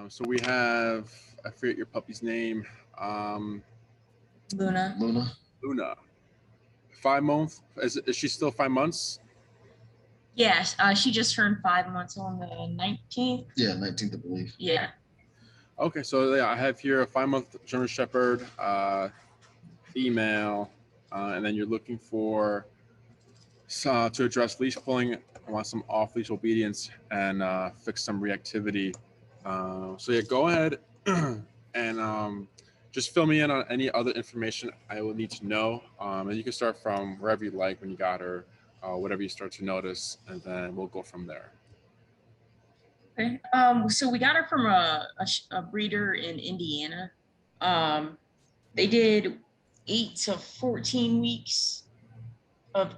So we have, I forget your puppy's name. Um, Luna. Luna. 5 months. Is she still 5 months? Yes, she just turned 5 months on the 19th. Yeah, 19th, I believe. Yeah. Okay, so yeah, I have here a 5-month German Shepherd, female, and then you're looking for to address leash pulling. I want some off-leash obedience and fix some reactivity. So yeah, go ahead and just fill me in on any other information I will need to know. And you can start from wherever you like when you got her, whatever you start to notice, and then we'll go from there. Okay. So we got her from a breeder in Indiana. They did 8 to 14 weeks of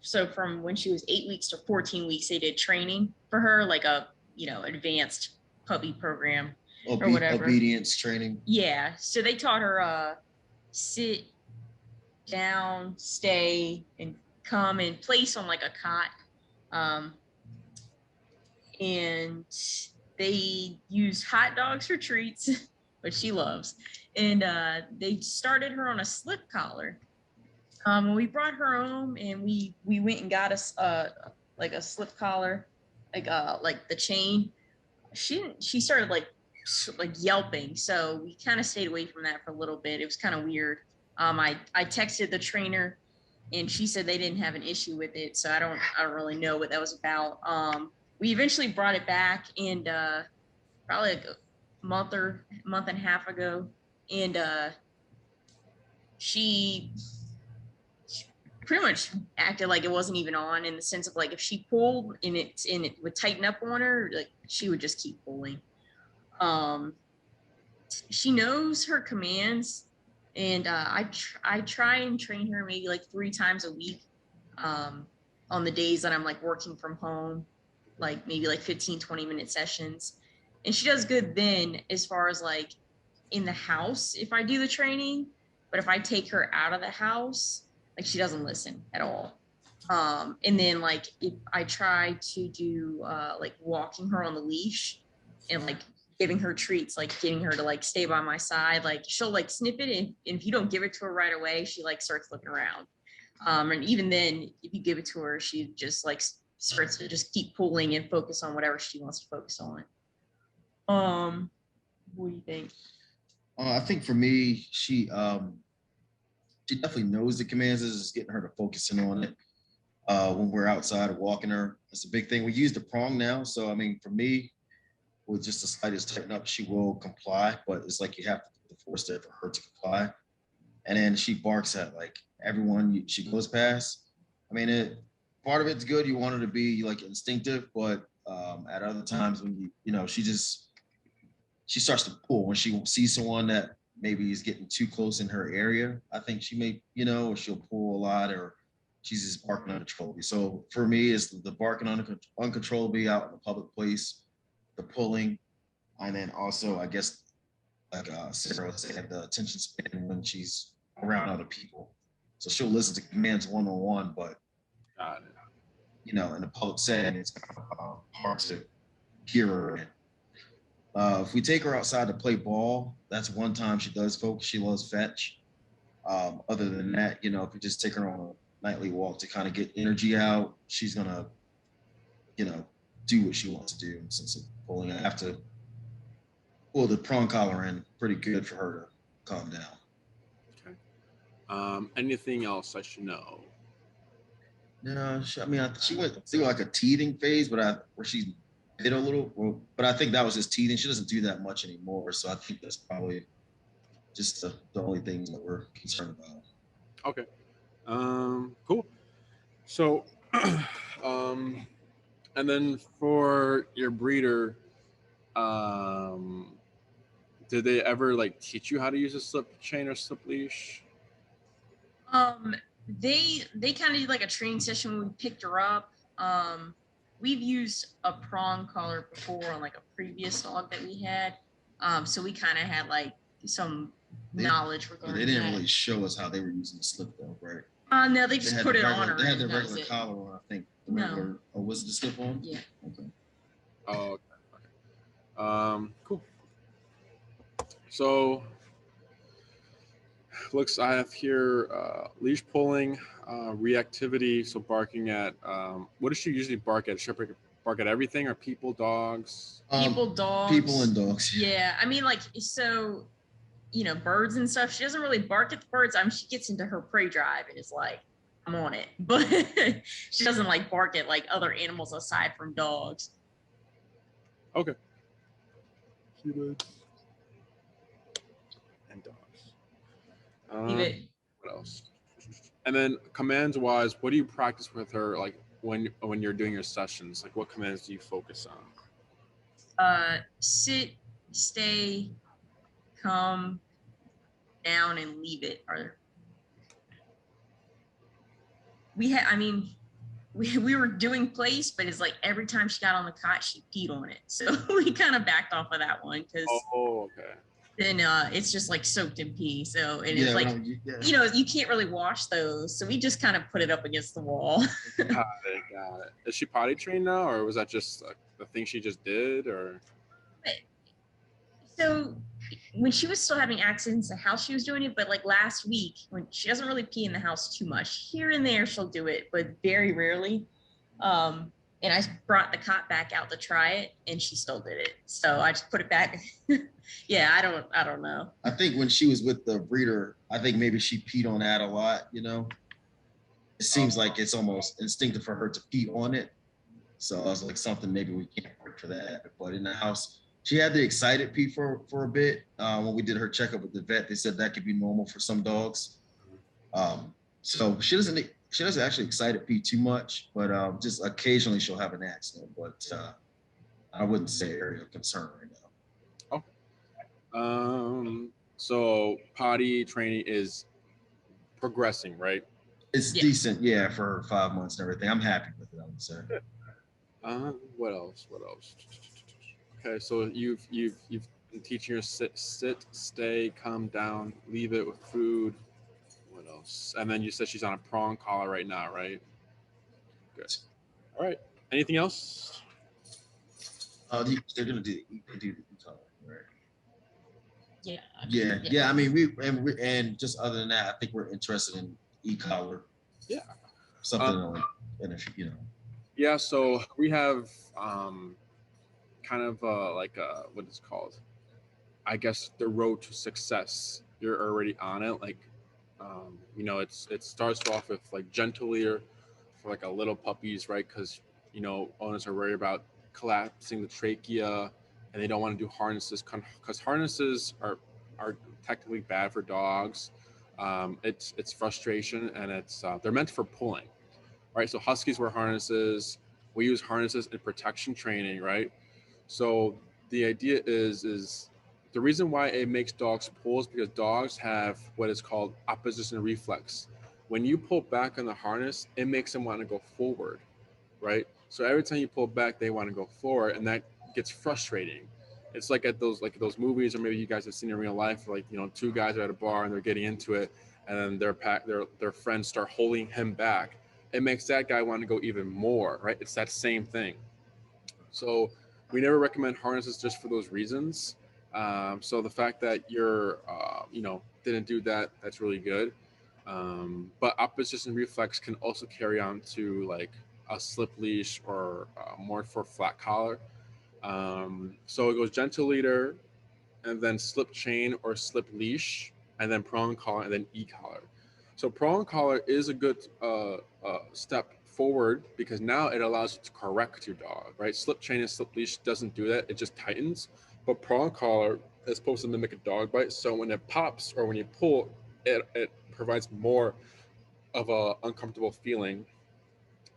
so from when she was 8 weeks to 14 weeks, they did training for her, like a, advanced puppy program or whatever. Obedience training. Yeah. So they taught her, sit down, stay, and come in place on like a cot. And they use hot dogs for treats, which she loves. And they started her on a slip collar. When we brought her home and we went and got us like a slip collar, like the chain. She started like yelping, so we kind of stayed away from that for a little bit. It was kind of weird. I texted the trainer, and she said they didn't have an issue with it, so I don't really know what that was about. We eventually brought it back, and probably like a month and a half ago, and she pretty much acted like it wasn't even on, in the sense of like if she pulled and it would tighten up on her, like she would just keep pulling. She knows her commands, and I try and train her maybe like 3 times a week, on the days that I'm like working from home, like maybe like 15-20 minute sessions, and she does good then as far as like in the house if I do the training. But if I take her out of the house, like she doesn't listen at all. And then like if I try to do like walking her on the leash and like giving her treats, like getting her to like stay by my side, like she'll like snip it, and if you don't give it to her right away, she like starts looking around. And even then, if you give it to her, she just like starts to just keep pulling and focus on whatever she wants to focus on. What do you think? I think for me, she definitely knows the commands. Is just getting her to focus in on it. When we're outside walking her, it's a big thing. We use the prong now, so I mean, for me, with just the slightest tighten up, she will comply. But it's like you have to put the force there for her to comply. And then she barks at like everyone she goes past. I mean, part of it's good. You want her to be like instinctive, but at other times when she starts to pull when she sees someone that maybe is getting too close in her area. I think she may, or she'll pull a lot, or she's just barking uncontrollably. So for me, it's the barking uncontrollably out in a public place, the pulling, and then also, I guess, like Sarah said, the attention span when she's around other people. So she'll listen to commands one-on-one, but in a public setting, it's kind of hard to hear her. If we take her outside to play ball, that's one time she does focus. She loves fetch. Other than that, if we just take her on a nightly walk to kind of get energy out, she's gonna, do what she wants to do. Since it's pulling, I have to pull the prong collar in pretty good for her to calm down. Okay. Anything else I should know? No, she went through like a teething phase, but where she did a little, but I think that was just teething. She doesn't do that much anymore, so I think that's probably just the only things that we're concerned about. Okay. Cool. So, and then for your breeder, did they ever like teach you how to use a slip chain or slip leash? They kind of did like a training session when we picked her up. We've used a prong collar before on like a previous dog that we had. So we kind of had like some knowledge regarding They didn't really show us how they were using the slip though, right? No, they just put it on her. They had the regular collar on, I think. No. Or was it the slip on? Yeah. Okay. Oh, Cool. So looks I have here leash pulling, reactivity. So barking at what does she usually bark at? Does she bark at everything, or people, dogs? People, dogs. People and dogs. Yeah, I mean, like, so, you know, birds and stuff. She doesn't really bark at the birds. I mean, she gets into her prey drive and is like, I'm on it. But she doesn't like bark at like other animals aside from dogs. Okay. Humans and dogs. Leave it. What else? And then commands wise, what do you practice with her like when you're doing your sessions? Like what commands do you focus on? Sit, stay, come down, and leave it. I mean, we were doing place, but it's like every time she got on the cot, she peed on it. So we kind of backed off of that one because okay. Then it's just like soaked in pee. So and Yeah, it's like yeah. you know, you can't really wash those. So we just kind of put it up against the wall. Got it. Is she potty trained now, or was that just the thing she just did, or? So when she was still having accidents in the house, she was doing it. But like last week, when she doesn't really pee in the house too much, here and there she'll do it, but very rarely. And I brought the cot back out to try it, and she still did it. So I just put it back. Yeah, I don't know. I think when she was with the breeder, I think maybe she peed on that a lot, you know. It seems like it's almost instinctive for her to pee on it. So I was like, something maybe we can't work for that. But in the house, she had the excited pee for a bit. When we did her checkup with the vet, they said that could be normal for some dogs. So she doesn't actually excited pee too much, but just occasionally she'll have an accident. But I wouldn't say area of concern right now. So potty training is progressing, right? It's decent, yeah, for 5 months and everything. I'm happy with it, I would say. What else? Okay, so you've been teaching her sit, stay, calm down, leave it with food. What else? And then you said she's on a prong collar right now, right? Good. All right. Anything else? They're gonna do the collar, right? Yeah. Yeah. I mean, and just other than that, I think we're interested in e-collar. Yeah. Something like, and if you know. Yeah. So we have kind of like what it's called. I guess the road to success. You're already on it. Like, you know, it starts off with like gentle leader for like a little puppies, right? Because you know owners are worried about collapsing the trachea, and they don't want to do harnesses because harnesses are technically bad for dogs. It's frustration, and they're meant for pulling, right? So huskies wear harnesses. We use harnesses in protection training, right? So the idea is the reason why it makes dogs pull is because dogs have what is called opposition reflex. When you pull back on the harness, it makes them want to go forward, right? So every time you pull back, they want to go forward, and that gets frustrating. It's like at those movies, or maybe you guys have seen in real life, like, you know, two guys are at a bar and they're getting into it, and then their friends start holding him back. It makes that guy want to go even more, right? It's that same thing. So we never recommend harnesses just for those reasons. So the fact that you're, you know, didn't do that, that's really good. But opposition reflex can also carry on to like a slip leash or more for flat collar. So it goes gentle leader, and then slip chain or slip leash, and then prong collar, and then e-collar. So prong collar is a good step forward because now it allows you to correct your dog, right? Slip chain and slip leash doesn't do that. It just tightens. But prong collar is supposed to mimic a dog bite. So when it pops or when you pull, it provides more of a uncomfortable feeling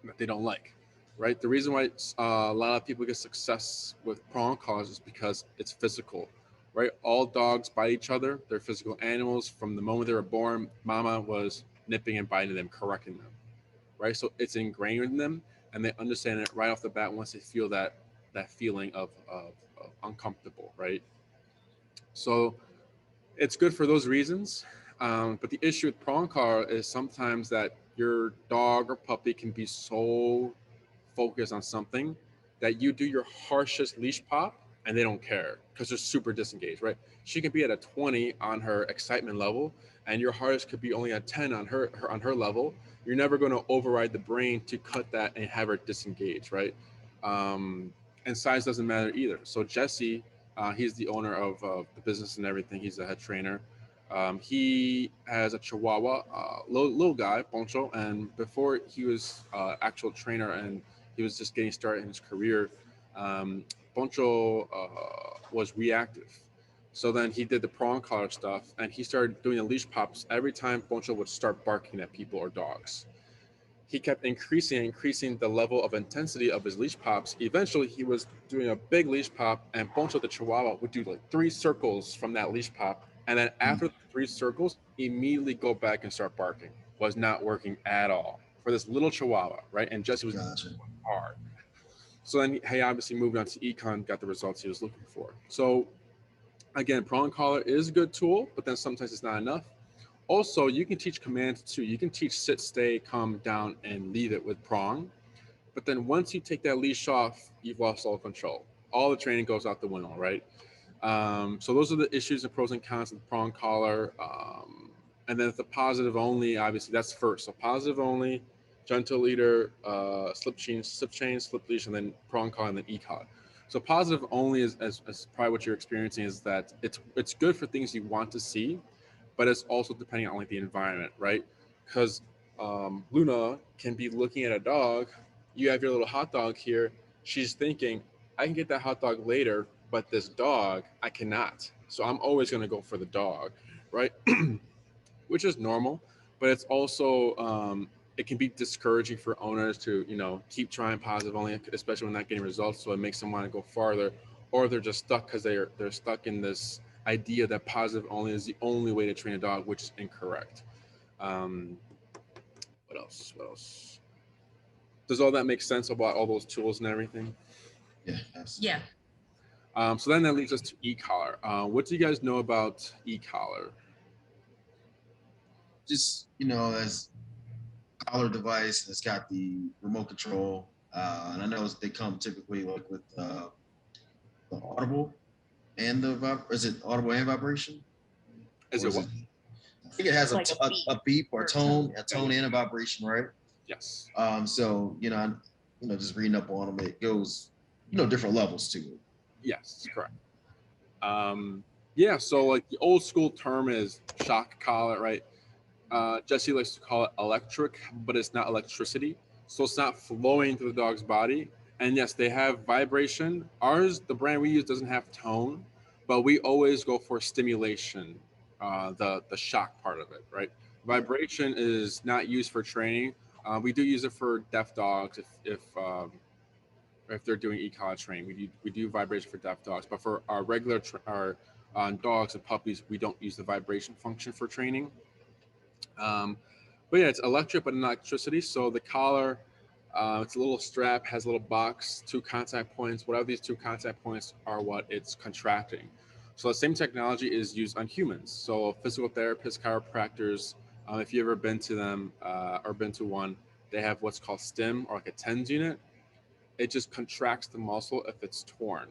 that they don't like, right? The reason why a lot of people get success with prong collars is because it's physical, right? All dogs bite each other. They're physical animals. From the moment they were born, mama was nipping and biting them, correcting them, right? So it's ingrained in them, and they understand it right off the bat once they feel that feeling of uncomfortable, right? So it's good for those reasons. But the issue with prong collar is sometimes that your dog or puppy can be so focused on something that you do your harshest leash pop, and they don't care because they're super disengaged, right? She can be at a 20 on her excitement level, and your hardest could be only a 10 on her level. You're never going to override the brain to cut that and have her disengage, right? And size doesn't matter either. So Jesse, he's the owner of the business and everything. He's a head trainer. He has a Chihuahua, little guy, Poncho, and before he was actual trainer and he was just getting started in his career, um, Poncho was reactive. So then he did the prong collar stuff, and he started doing the leash pops every time Poncho would start barking at people or dogs. He kept increasing the level of intensity of his leash pops. Eventually, he was doing a big leash pop, and Poncho the Chihuahua would do like 3 circles from that leash pop, and then after the 3 circles, immediately go back and start barking. Was not working at all for this little Chihuahua, right? And Jesse was Gotcha. hard. So then he obviously moved on to econ, got the results he was looking for. So again, prong collar is a good tool, but then sometimes it's not enough. Also, you can teach commands too. You can teach sit, stay, come down, and leave it with prong. But then once you take that leash off, you've lost all control. All the training goes out the window, right? So those are the issues and pros and cons of the prong collar. And then the positive only, obviously that's first. So positive only, gentle leader, slip chain, slip leash, and then prong collar, and then e-collar. So positive only is as probably what you're experiencing is that it's good for things you want to see, but it's also depending on like the environment, right? Because Luna can be looking at a dog. You have your little hot dog here. She's thinking, I can get that hot dog later, but this dog, I cannot. So I'm always going to go for the dog, right? Which is normal, but it's also it can be discouraging for owners to keep trying positive only, especially when not getting results. So it makes them want to go farther, or they're just stuck because they're stuck in this idea that positive only is the only way to train a dog, which is incorrect. Um, what else? What else? Does all that make sense about all those tools and everything? Yeah, absolutely. Yeah. So then that leads us to e-collar. What do you guys know about e-collar? Just as collar device that's got the remote control, and I know they come typically like with the audible and is it audible and vibration? Is Or it what? I think it has Like a beep or or tone, a tone. tone and a vibration, right? Yes. So just reading up on them, it goes different levels to it. Yes, correct. Yeah, so like the old school term is shock collar, right? Jesse likes to call it electric, but it's not electricity. So it's not flowing through the dog's body. And yes, they have vibration. Ours, the brand we use, doesn't have tone, but we always go for stimulation, the shock part of it, right? Vibration is not used for training. We do use it for deaf dogs if they're doing e-collar training. We do vibration for deaf dogs, but for our regular our dogs and puppies, we don't use the vibration function for training. Um, but yeah, it's electric but not electricity. So the collar, it's a little strap, has a little box, 2 contact points. Whatever these 2 contact points are, what it's contracting. So the same technology is used on humans. So physical therapists, chiropractors, if you've ever been to them or been to one, they have what's called stim or like a TENS unit. It just contracts the muscle if it's torn,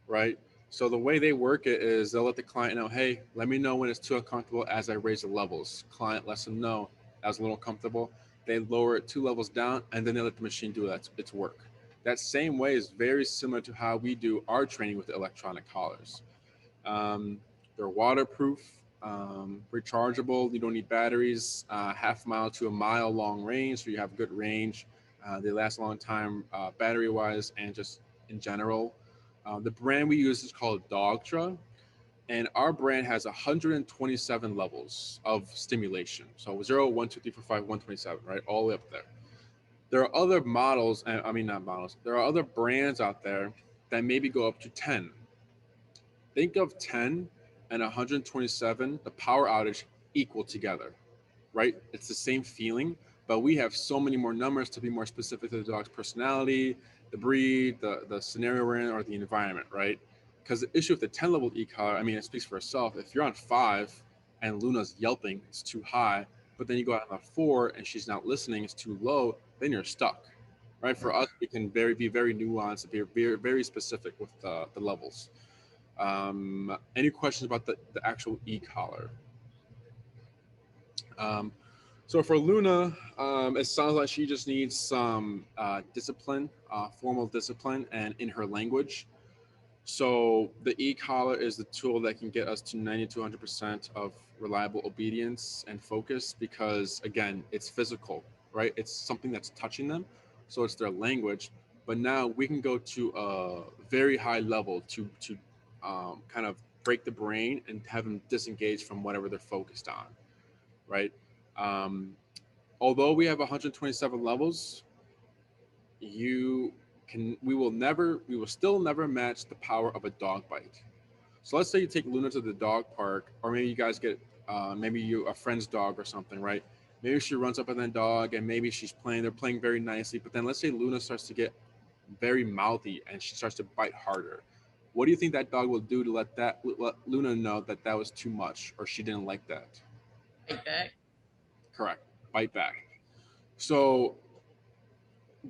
right? So the way they work it is they'll let the client know, hey, let me know when it's too uncomfortable as I raise the levels. Client lets them know that's a little uncomfortable. They lower it 2 levels down, and then they let the machine do its work. That same way is very similar to how we do our training with the electronic collars. Um, they're waterproof, rechargeable. You don't need batteries. Half-mile to a mile long range, so you have good range. They last a long time, battery-wise, and just in general. The brand we use is called Dogtra, and our brand has 127 levels of stimulation. So 0, 1, 2, 3, 4, 5, 127, right? All the way up there. There are other models, I mean, not models, there are other brands out there that maybe go up to 10. Think of 10 and 127, the power outage equal together, right? It's the same feeling, but we have so many more numbers to be more specific to the dog's personality, the breed, the scenario we're in, or the environment, right? Because the issue with the 10 level e-collar, I mean, it speaks for itself. If you're on 5 and Luna's yelping, it's too high, but then you go out on a 4 and she's not listening, it's too low, then you're stuck. right? For us, we can be very nuanced, very specific with the levels. Any questions about the actual e-collar? Um, so for Luna, it sounds like she just needs some discipline, formal discipline, and in her language. So the e-collar is the tool that can get us to 90 to 100% of reliable obedience and focus because, again, it's physical, right? It's something that's touching them. So it's their language. But now we can go to a very high level to kind of break the brain and have them disengage from whatever they're focused on, right? Um, Although we have 127 levels, you we will still never match the power of a dog bite. So let's say you take Luna to the dog park, or maybe you guys get maybe you a friend's dog or something, right? Maybe she runs up on that dog, and maybe they're playing very nicely. But then let's say Luna starts to get very mouthy and she starts to bite harder. What do you think that dog will do to let Luna know that that was too much or she didn't like that? Like that. Correct. Bite back. So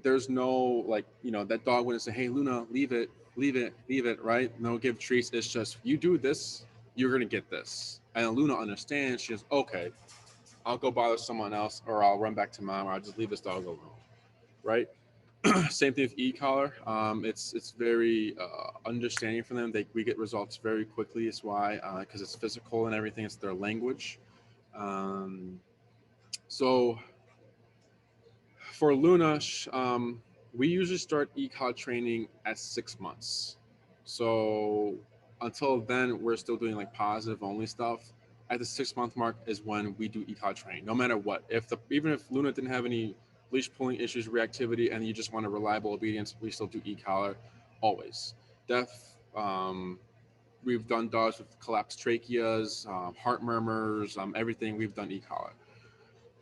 there's no, like, that dog wouldn't say, hey Luna, leave it, leave it, right? No give treats. It's just, you do this, you're gonna get this. And Luna understands. She goes, okay, I'll go bother someone else, or I'll run back to mom, or I'll just leave this dog alone, right? Same thing with e-collar. It's very understanding for them. We get results very quickly. It's why, because it's physical and everything, it's their language. um, so for Luna, we usually start ECOG training at 6 months. So until then, we're still doing like positive only stuff. At the 6 month mark is when we do ECOG training, no matter what. Even if Luna didn't have any leash pulling issues, reactivity, and you just want a reliable obedience, we still do e-collar always. Deaf, we've done dogs with collapsed tracheas, heart murmurs, everything. We've done e-collar.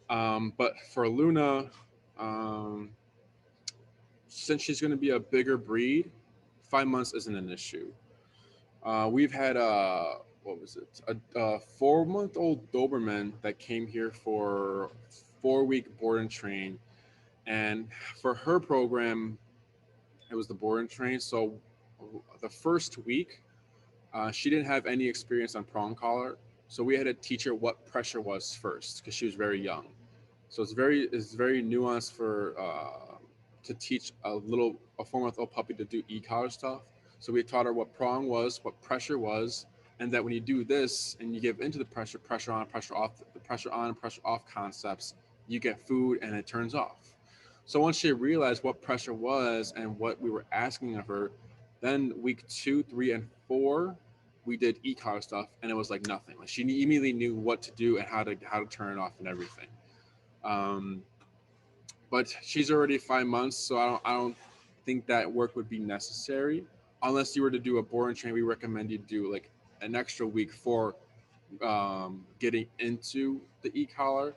But for Luna, um, since she's going to be a bigger breed, 5 months isn't an issue. We've had what was it? A 4-month-old Doberman that came here for 4-week board and train, and for her program, it was the board and train. So the first week, she didn't have any experience on prong collar, so we had to teach her what pressure was first because she was very young. So it's very nuanced for to teach a 4-month-old puppy to do e-collar stuff. So we taught her what prong was, what pressure was, and that when you do this and you give into the pressure on, pressure off, the pressure on and pressure off concepts, you get food and it turns off. So once she realized what pressure was and what we were asking of her, then week 2, 3, and 4, we did e-collar stuff, and it was like nothing. Like she immediately knew what to do and how to turn it off and everything. Um, but she's already 5 months, so I don't think that work would be necessary unless you were to do a board and train. We recommend you do like an extra week for getting into the e-collar.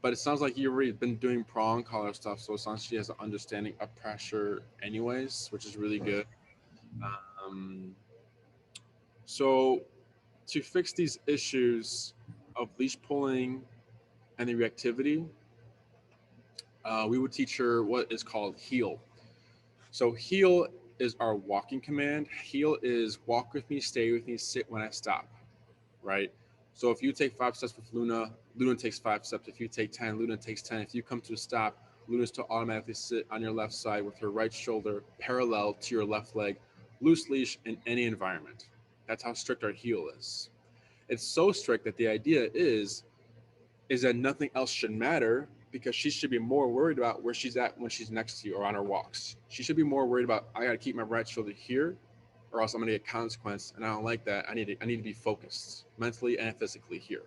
But it sounds like you've already been doing prong collar stuff, so it sounds like she has an understanding of pressure anyways, which is really good. Um, so to fix these issues of leash pulling and the reactivity, we would teach her what is called heel. So heel is our walking command. Heel is walk with me, stay with me, sit when I stop, right? So if you take 5 steps with Luna, Luna takes 5 steps. If you take 10, Luna takes 10. If you come to a stop, Luna's to automatically sit on your left side with her right shoulder parallel to your left leg, loose leash in any environment. That's how strict our heel is. It's so strict that the idea is that nothing else should matter because she should be more worried about where she's at when she's next to you or on her walks. She should be more worried about, I got to keep my right shoulder here or else I'm going to get consequence. And I don't like that. I need to be focused mentally and physically here.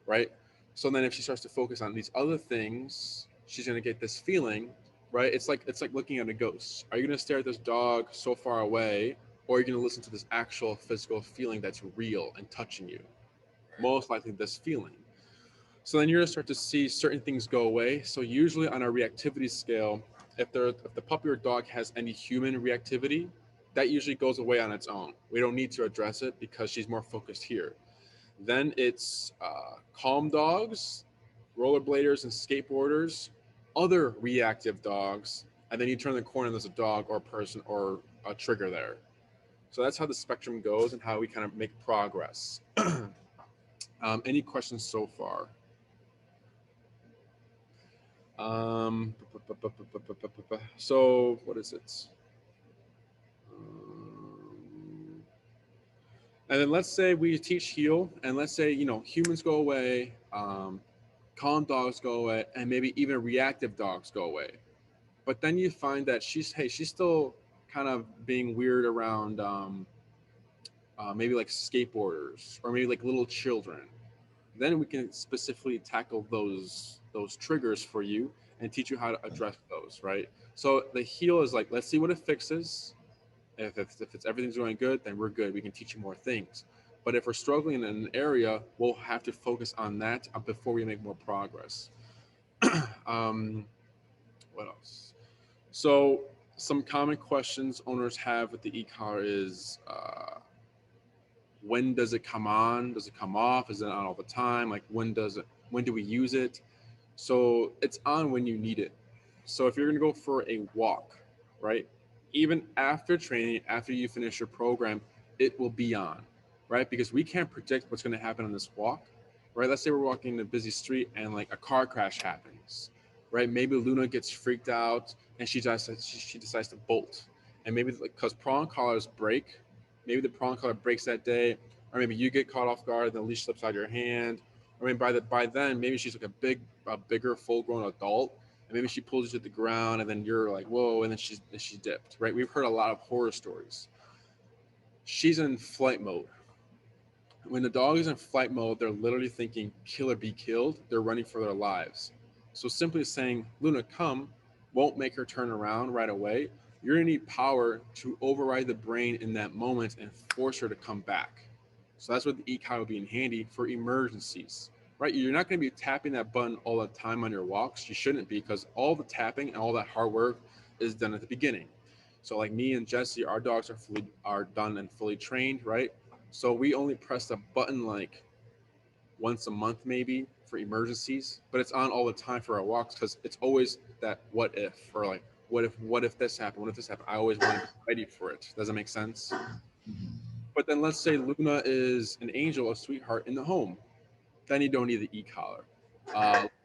Right. So then if she starts to focus on these other things, she's going to get this feeling, right? It's like looking at a ghost. Are you going to stare at this dog so far away, or are you going to listen to this actual physical feeling that's real and touching you? Most likely this feeling. So then you're gonna start to see certain things go away. So usually on a reactivity scale, if the puppy or dog has any human reactivity, that usually goes away on its own. We don't need to address it because she's more focused here. Then it's calm dogs, rollerbladers and skateboarders, other reactive dogs, and then you turn the corner and there's a dog or a person or a trigger there. So that's how the spectrum goes and how we kind of make progress. Any questions so far? So what is it? And then let's say we teach heal, and let's say humans go away, calm dogs go away, and maybe even reactive dogs go away. But then you find that she's still kind of being weird around maybe like skateboarders or maybe like little children. Then we can specifically tackle those triggers for you and teach you how to address those, right? So the heal is like, let's see what it fixes. If it's everything's going good, then we're good. We can teach you more things. But if we're struggling in an area, we'll have to focus on that before we make more progress. What else? So some common questions owners have with the e-collar is when does it come on? Does it come off? Is it on all the time? Like when do we use it? So it's on when you need it. So if you're gonna go for a walk, right? Even after training, after you finish your program, it will be on, right? Because we can't predict what's gonna happen on this walk, right? Let's say we're walking in a busy street and like a car crash happens, right? Maybe Luna gets freaked out and she decides to bolt. And maybe like because prong collars break, maybe the prong collar breaks that day, or maybe you get caught off guard and the leash slips out of your hand. Or maybe by then maybe she's like a bigger full grown adult, and maybe she pulls you to the ground and then you're like whoa, and then she's dipped, right? We've heard a lot of horror stories. She's in flight mode. When the dog is in flight mode, they're literally thinking kill or be killed. They're running for their lives. So simply saying Luna come won't make her turn around right away. You're going to need power to override the brain in that moment and force her to come back. So that's what the e-collar will be in handy for emergencies, right? You're not going to be tapping that button all the time on your walks. You shouldn't be, because all the tapping and all that hard work is done at the beginning. So like me and Jesse, our dogs are done and fully trained, right? So we only press the button like once a month maybe for emergencies, but it's on all the time for our walks because it's always that what if, or like what if this happened, what if this happened. I always want to be ready for it. Does that make sense? But then let's say Luna is an angel, a sweetheart in the home. Then you don't need the e-collar.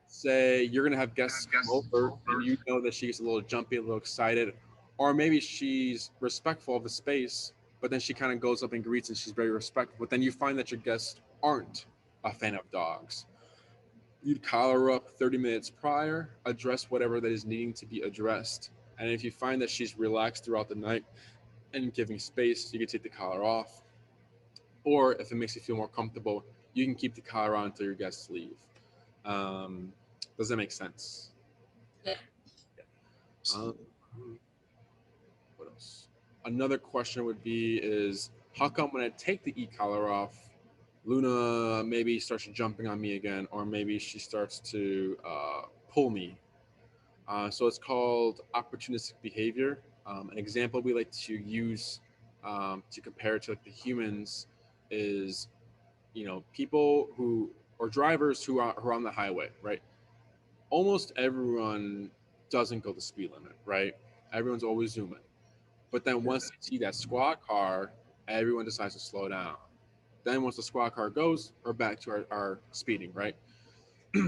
Say you're gonna have guests come over and you know that she's a little jumpy, a little excited, or maybe she's respectful of the space, but then she kind of goes up and greets and she's very respectful. But then you find that your guests aren't a fan of dogs. You'd collar her up 30 minutes prior, address whatever that is needing to be addressed. And if you find that she's relaxed throughout the night and giving space, you can take the collar off. Or if it makes you feel more comfortable, you can keep the collar on until your guests leave. Um, does that make sense? Yeah. Um, what else? Another question would be is how come when I take the e-collar off, Luna maybe starts jumping on me again, or maybe she starts to pull me. So it's called opportunistic behavior. An example we like to use to compare it to like the humans is, people who or drivers who are on the highway, right? Almost everyone doesn't go the speed limit, right? Everyone's always zooming. But then once they see that squad car, everyone decides to slow down. Then once the squad car goes, we're back to our speeding, right?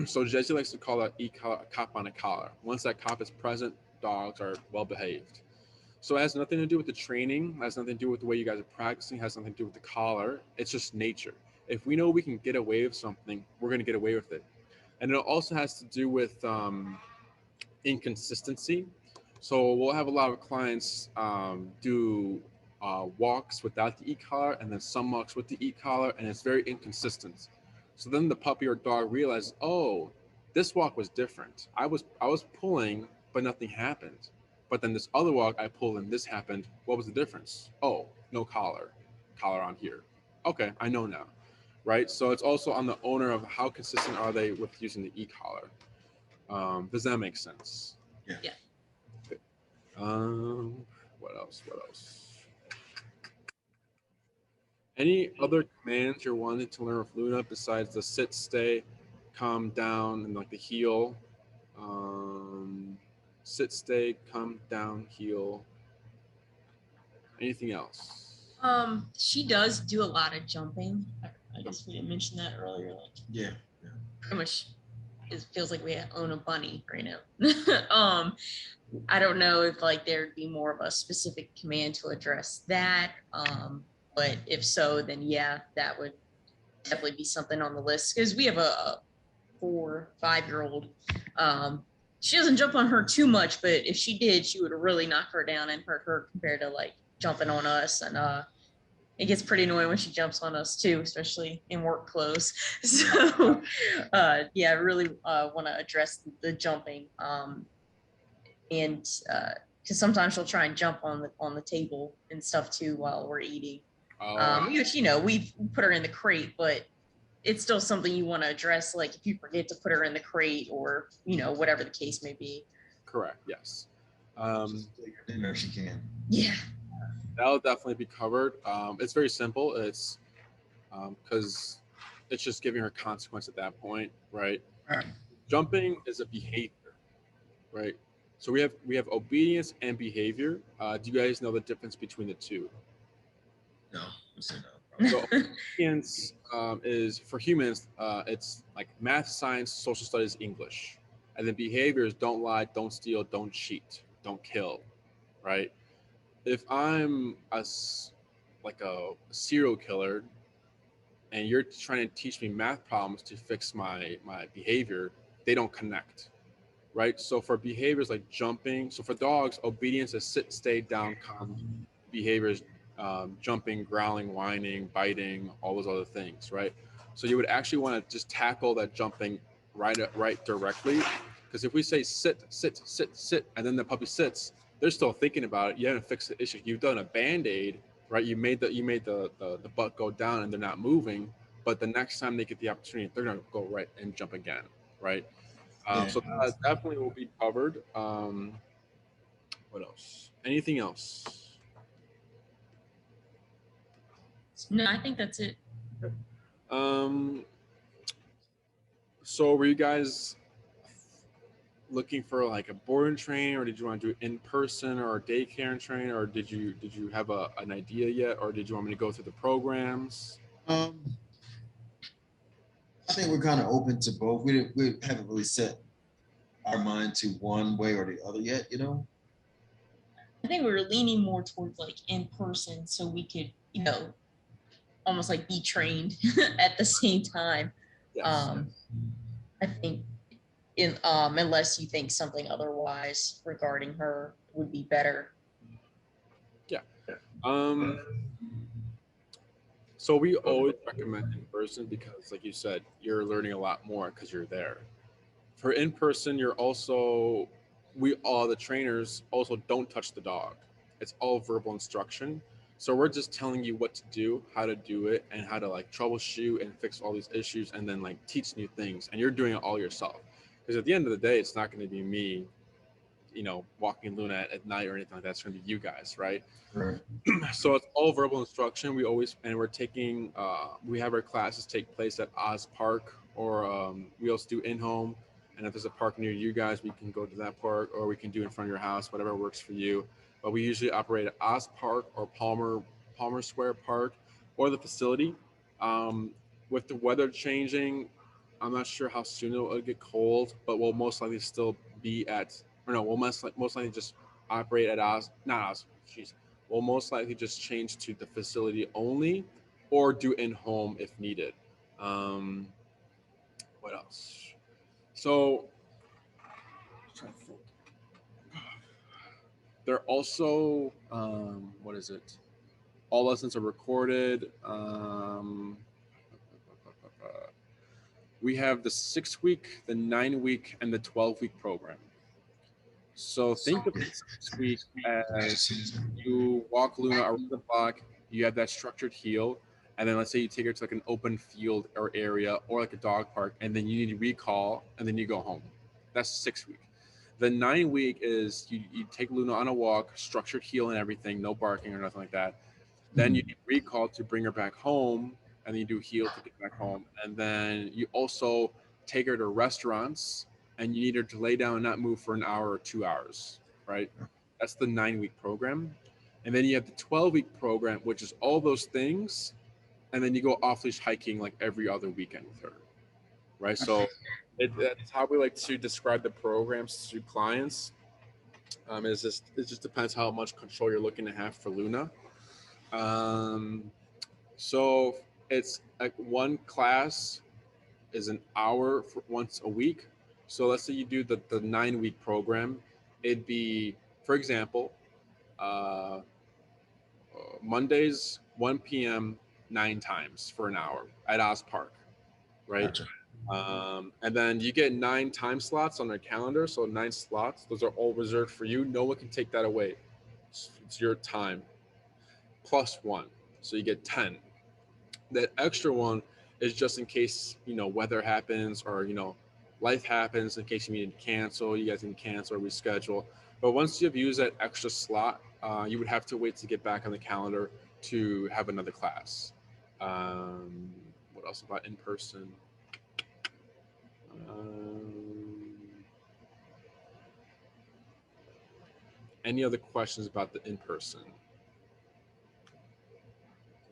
So Jesse likes to call that a cop on a collar. Once that cop is present, dogs are well behaved. So it has nothing to do with the training, has nothing to do with the way you guys are practicing, has nothing to do with the collar. It's just nature. If we know we can get away with something, we're going to get away with it. And it also has to do with inconsistency. So we'll have a lot of clients do walks without the e-collar and then some walks with the e-collar, and it's very inconsistent. So then the puppy or dog realizes, oh, this walk was different. I was pulling, but nothing happened. But then this other walk I pulled and this happened. What was the difference? Oh, no collar on here. Okay, I know now, right? So it's also on the owner of how consistent are they with using the e-collar. Does that make sense? Yeah. Yeah. Okay. What else? What else? Any other commands you're wanting to learn with Luna besides the sit, stay, calm down, and like the heel? Um, sit, stay, come down, heel. Anything else? She does do a lot of jumping. I guess we didn't mention that earlier. Like, Yeah. pretty much, it feels like we own a bunny right now. I don't know if like there'd be more of a specific command to address that. But if so, then yeah, that would definitely be something on the list because we have a 4-5-year-old. She doesn't jump on her too much, but if she did, she would really knock her down and hurt her compared to like jumping on us. And it gets pretty annoying when she jumps on us too, especially in work clothes. So yeah, I really want to address the jumping. And because sometimes she'll try and jump on the table and stuff too while we're eating. Which, we've put her in the crate, but it's still something you want to address, like if you forget to put her in the crate or whatever the case may be. Correct. Yes. Dinner if she can. Yeah. That'll definitely be covered. It's very simple. It's because it's just giving her consequence at that point, right? Jumping is a behavior, right? So we have obedience and behavior. Do you guys know the difference between the two? No, I say no. So obedience is for humans. It's like math, science, social studies, English, and then behaviors: don't lie, don't steal, don't cheat, don't kill, right? If I'm like a serial killer and you're trying to teach me math problems to fix my behavior, they don't connect, right? So for behaviors like jumping, so for dogs, obedience is sit, stay, down, come. Behaviors, jumping, growling, whining, biting, all those other things, right? So you would actually want to just tackle that jumping right directly, because if we say sit, sit, sit, sit, and then the puppy sits, they're still thinking about it. You haven't fixed the issue. You've done a Band-Aid, right? You made the butt go down and they're not moving, but the next time they get the opportunity, they're gonna go right and jump again, right? So that definitely will be covered. What else? Anything else? No, I think that's it. So were you guys looking for like a board and train, or did you want to do it in person or a daycare and train, or did you have an idea yet, or did you want me to go through the programs? I think we're kind of open to both. We haven't really set our mind to one way or the other yet, I think we were leaning more towards like in person so we could, almost like be trained at the same time. Yes. I think unless you think something otherwise regarding her would be better. Yeah. So we always recommend in person because, like you said, you're learning a lot more because you're there. For in person, all the trainers also don't touch the dog. It's all verbal instruction. So we're just telling you what to do, how to do it, and how to like troubleshoot and fix all these issues, and then like teach new things. And you're doing it all yourself. Because at the end of the day, it's not going to be me, walking Luna at night or anything like that. It's going to be you guys, right? Right. So it's all verbal instruction. We're taking, we have our classes take place at Oz Park, or we also do in-home. And if there's a park near you guys, we can go to that park, or we can do in front of your house, whatever works for you. But we usually operate at Oz Park or Palmer Square Park, or the facility. With the weather changing, I'm not sure how soon it'll get cold, but we'll most likely still be we'll most likely just operate at Oz, not Oz, jeez. We'll most likely just change to the facility only, or do in-home if needed. What else? So, they're also, what is it? All lessons are recorded. We have the 6-week, the 9-week, and the 12-week program. So think of the 6-week as you walk Luna around the block, you have that structured heel, and then let's say you take her to like an open field or area or like a dog park, and then you need to recall, and then you go home. That's 6-week. The 9-week is you take Luna on a walk, structured heel and everything, no barking or nothing like that. Then you need recall to bring her back home, and then you do heel to get back home. And then you also take her to restaurants and you need her to lay down and not move for an hour or 2 hours, right? That's the 9-week program. And then you have the 12-week program, which is all those things. And then you go off leash hiking like every other weekend with her, right? So that's how we like to describe the programs to clients. It just depends how much control you're looking to have for Luna. So it's like one class is an hour for once a week. So let's say you do the 9-week program. It'd be, for example, uh, Mondays, 1 p.m., 9 times for an hour at Oz Park, right? Gotcha. And then you get 9 time slots on their calendar. So 9 slots, those are all reserved for you. No one can take that away. It's your time plus 1. So you get 10. That extra one is just in case, weather happens or, life happens, in case you need to cancel, you guys need to cancel or reschedule. But once you've used that extra slot, you would have to wait to get back on the calendar to have another class. What else about in person? Any other questions about the in person?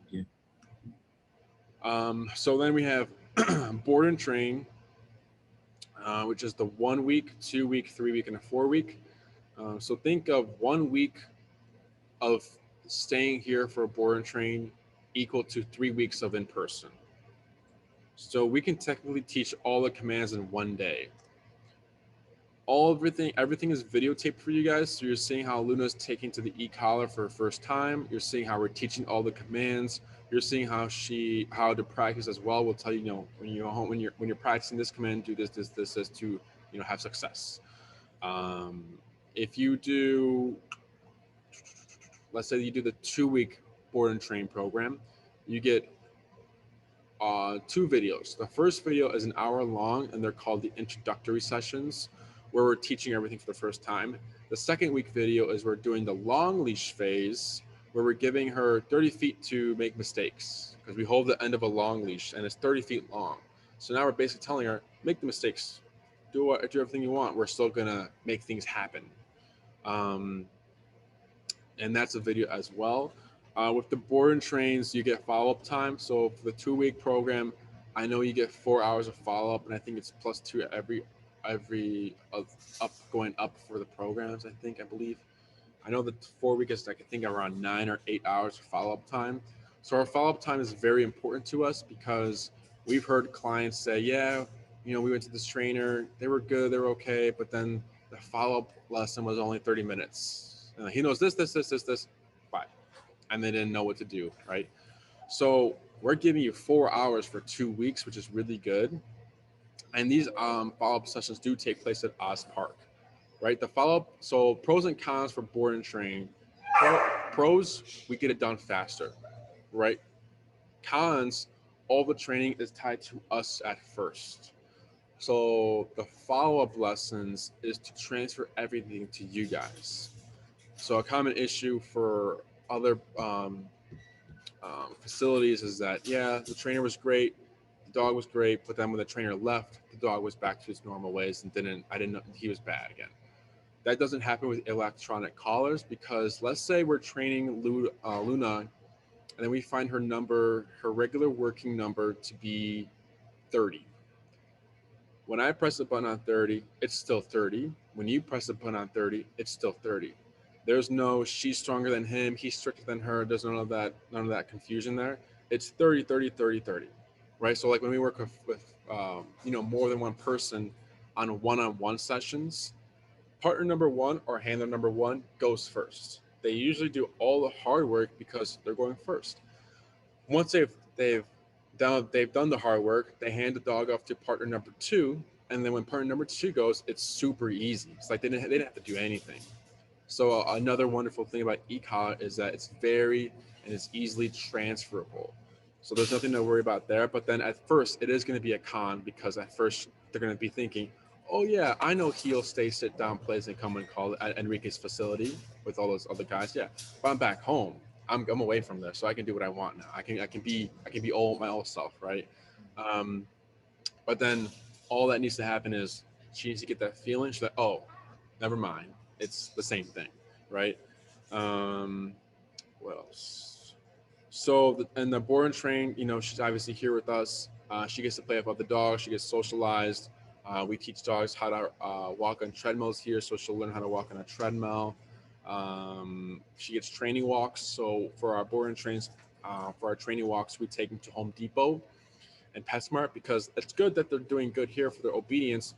Yeah. So then we have board and train, which is the 1 week, 2 week, 3 week, and a 4 week. So think of 1 week of staying here for a board and train equal to 3 weeks of in person. So we can technically teach all the commands in one day. Everything is videotaped for you guys. So you're seeing how Luna's taking to the e-collar for her first time. You're seeing how we're teaching all the commands. You're seeing how to practice as well. We'll tell you, when you're home, when you're practicing this command, do this to have success. If you do, let's say you do the 2-week board and train program, you get 2 videos. The first video is an hour long, and they're called the introductory sessions, where we're teaching everything for the first time. The second week video is we're doing the long leash phase, where we're giving her 30 feet to make mistakes, because we hold the end of a long leash and it's 30 feet long. So now we're basically telling her, make the mistakes, do everything you want. We're still gonna make things happen. And that's a video as well. With the board and trains, you get follow-up time. So for the 2-week program, I know you get 4 hours of follow-up, and I think it's +2 every going up for the programs. I believe. I know the 4-week is I think around 9 or 8 hours of follow-up time. So our follow-up time is very important to us because we've heard clients say, yeah, we went to this trainer, they were good, they were okay, but then the follow-up lesson was only 30 minutes. He knows this, bye. And they didn't know what to do, right? So we're giving you 4 hours for 2 weeks, which is really good. And these follow-up sessions do take place at Oz Park, right? The follow-up, so pros and cons for board and train. Pros, we get it done faster, right? Cons, all the training is tied to us at first. So the follow-up lessons is to transfer everything to you guys. So a common issue for other facilities is that, yeah, the trainer was great, the dog was great, but then when the trainer left, the dog was back to his normal ways and I didn't know he was bad again. That doesn't happen with electronic collars because let's say we're training Luna and then we find her regular working number to be 30. When I press the button on 30, it's still 30. When you press the button on 30, it's still 30. There's no she's stronger than him, he's stricter than her. There's none of that confusion there. It's 30, 30, 30, 30, right? So like when we work with more than one person on one-on-one sessions, partner number 1 or handler number 1 goes first. They usually do all the hard work because they're going first. Once they've done the hard work, they hand the dog off to partner number 2, and then when partner number 2 goes, it's super easy. It's like they didn't have to do anything. So another wonderful thing about e-collar is that it's easily transferable. So there's nothing to worry about there. But then at first, it is going to be a con because at first they're going to be thinking, oh yeah, I know heel, stay, sit down, plays, and come and call at Enrique's facility with all those other guys. Yeah, but I'm back home. I'm away from there, so I can do what I want now. I can be my old self, right? But then all that needs to happen is she needs to get that feeling. She's like, oh, never mind. It's the same thing, right? Um, what else? So, and the board and train, you know, she's obviously here with us. She gets to play with other dogs. She gets socialized. We teach dogs how to walk on treadmills here, so she'll learn how to walk on a treadmill. She gets training walks. So for our board and trains, for our training walks, we take them to Home Depot and PetSmart because it's good that they're doing good here for their obedience.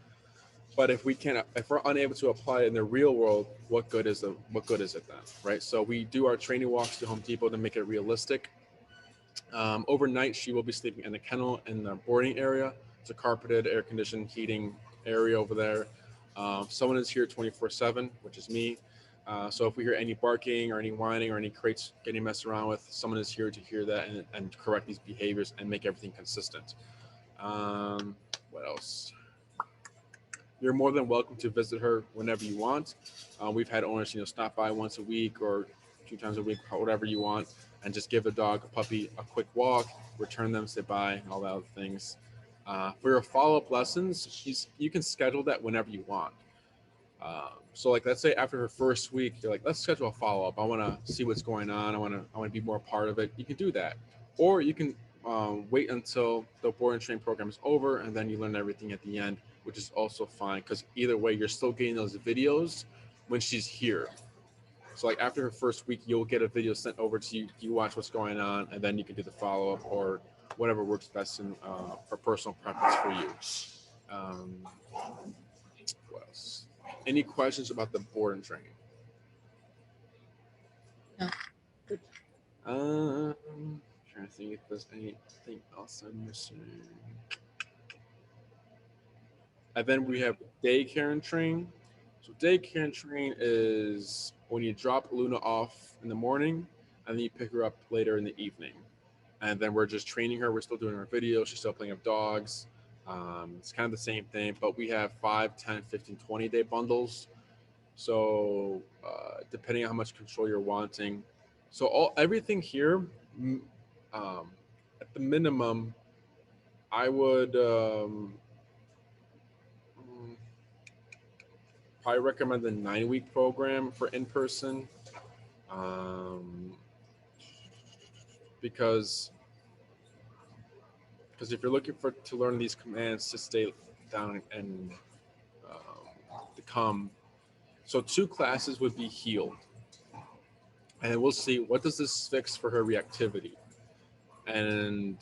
But if we're unable to apply it in the real world, what good is it? What good is it then, right? So we do our training walks to Home Depot to make it realistic. Overnight, she will be sleeping in a kennel in the boarding area. It's a carpeted, air-conditioned, heating area over there. Someone is here 24/7, which is me. So if we hear any barking or any whining or any crates getting messed around with, someone is here to hear that and correct these behaviors and make everything consistent. What else? You're more than welcome to visit her whenever you want. We've had owners, stop by once a week or 2 times a week, whatever you want, and just give the dog, a puppy, a quick walk, return them, say bye, and all that other things. For your follow-up lessons, you can schedule that whenever you want. So like, let's say after her first week, you're like, let's schedule a follow-up. I want to see what's going on. I want to be more part of it. You can do that, or you can wait until the board and train program is over, and then you learn everything at the end, which is also fine because either way, you're still getting those videos when she's here. So like after her first week, you'll get a video sent over to you. You watch what's going on, and then you can do the follow-up or whatever works best for personal preference for you. What else? Any questions about the board and training? No. Trying to think if there's anything else I'm missing. And then we have daycare and train. So daycare and train is when you drop Luna off in the morning and then you pick her up later in the evening. And then we're just training her. We're still doing our videos. She's still playing with dogs. It's kind of the same thing, but we have 5, 10, 15, 20-day bundles. So depending on how much control you're wanting. So everything here, at the minimum, I would probably recommend the 9-week program for in-person, because if you're looking to learn these commands to stay down and to come. So 2 classes would be healed, and we'll see what does this fix for her reactivity. And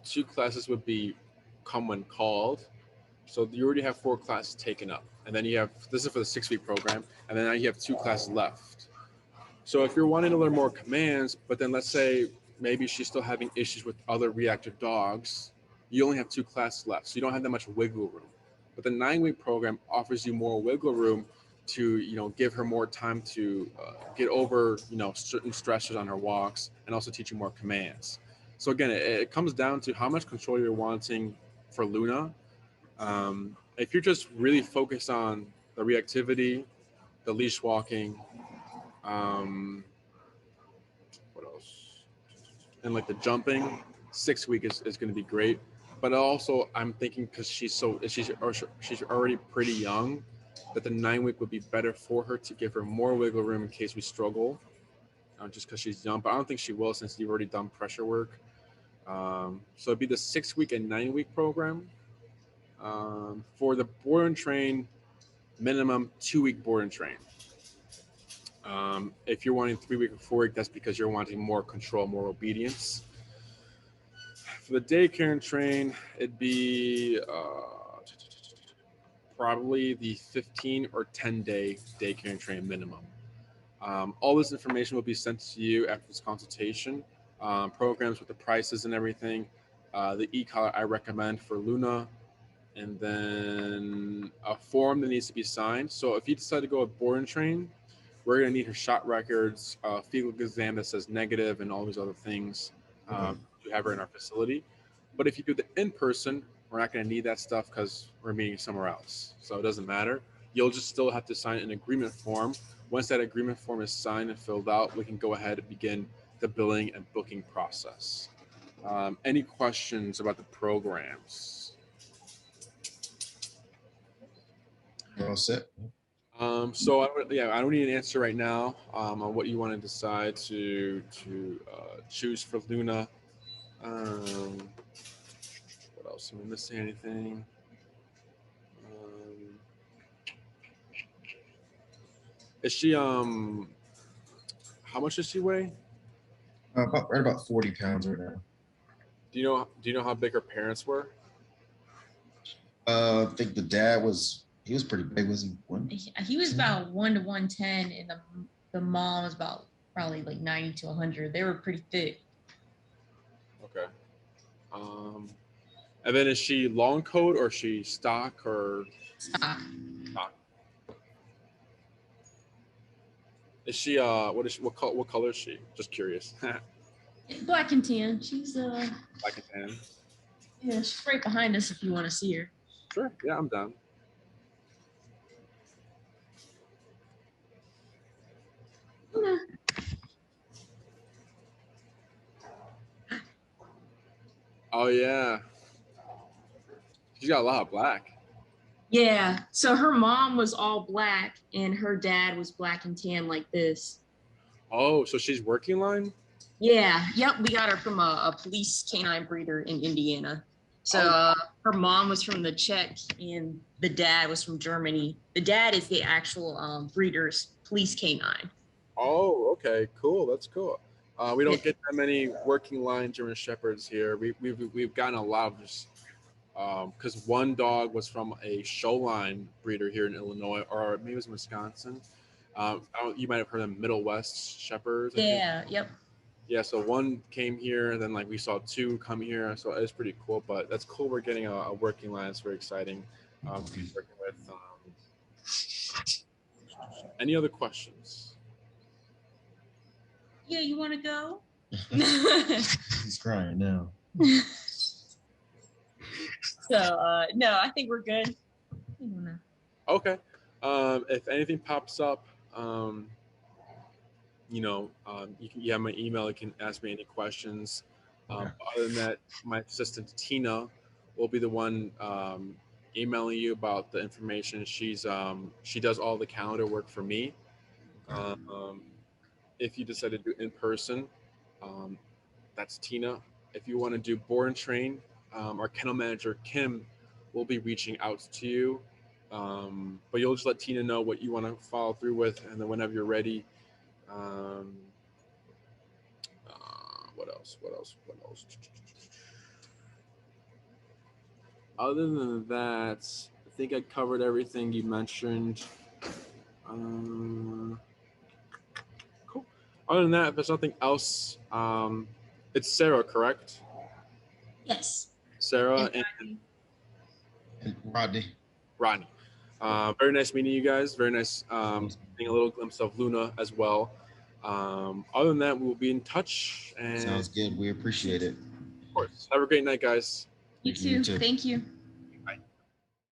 2 classes would be come when called. So you already have 4 classes taken up, and then you have, this is for the 6-week program, and then now you have 2 classes left. So if you're wanting to learn more commands, but then let's say maybe she's still having issues with other reactive dogs, you only have 2 classes left, so you don't have that much wiggle room. But the 9-week program offers you more wiggle room to give her more time to get over certain stressors on her walks, and also teach you more commands. So again, it comes down to how much control you're wanting for Luna. If you're just really focused on the reactivity, the leash walking, what else? And like the jumping, 6-week is going to be great. But also, I'm thinking because she's already pretty young, that the 9-week would be better for her to give her more wiggle room in case we struggle, just because she's young. But I don't think she will, since you've already done pressure work. So it'd be the 6-week and 9-week program. For the board and train, minimum 2-week board and train. If you're wanting 3-week or 4-week, that's because you're wanting more control, more obedience. For the daycare and train, it'd be probably the 15 or 10-day daycare and train minimum. All this information will be sent to you after this consultation. Programs with the prices and everything. The e-collar I recommend for Luna. And then a form that needs to be signed. So if you decide to go with board and train, we're going to need her shot records, fecal exam that says negative, and all these other things to have her in our facility. But if you do the in-person, we're not going to need that stuff because we're meeting somewhere else. So it doesn't matter. You'll just still have to sign an agreement form. Once that agreement form is signed and filled out, we can go ahead and begin the billing and booking process. Any questions about the programs? You're all set. So I don't need an answer right now on what you want to decide to choose for Luna. What else? Am I missing anything? Is she how much does she weigh? Right about 40 pounds right now. Do you know how big her parents were? I think the dad was pretty big. Was he one? He was about 1 to 110, and the mom was about probably like 90 to 100. They were pretty thick. Okay. And then is she long coat or is she stock or Stock. stock? Is she what color is she? Just curious. Black and tan. She's Black and tan. yeah, she's right behind us if you want to see her. Sure. Yeah, I'm down. Yeah. Oh yeah. She's got a lot of black. Yeah. So her mom was all black and her dad was black and tan like this. Oh, so she's working line? Yeah. Yep. We got her from a police canine breeder in Indiana. So her mom was from the Czech and the dad was from Germany. The dad is the actual breeder's police canine. Oh, okay, cool. That's cool. We don't get that many working line German Shepherds here. We've gotten a lot of just because one dog was from a show line breeder here in Illinois, or maybe it was Wisconsin. You might have heard of Middle West Shepherds. Yeah. Yep. Yeah, so one came here, and then like we saw two come here, so it's pretty cool. But that's cool. We're getting a working line. It's very exciting. To be working with. Any other questions? Yeah, you want to go? He's crying now. So no, I think we're good. Okay. If anything pops up, you have my email. You can ask me any questions. Other than that, my assistant Tina will be the one emailing you about the information. She does all the calendar work for me. If you decide to do in person, that's Tina. If you want to do board and train, our kennel manager Kim will be reaching out to you. But you'll just let Tina know what you want to follow through with, and then whenever you're ready. What else? Other than that, I think I covered everything you mentioned. Cool. Other than that, if there's nothing else, it's Sarah, correct? Yes. Sarah And Rodney. Rodney. Very nice meeting you guys. Very nice getting a little glimpse of Luna as well. Other than that, we will be in touch. And sounds good. We appreciate it. Of course. Have a great night, guys. You too. Thank you.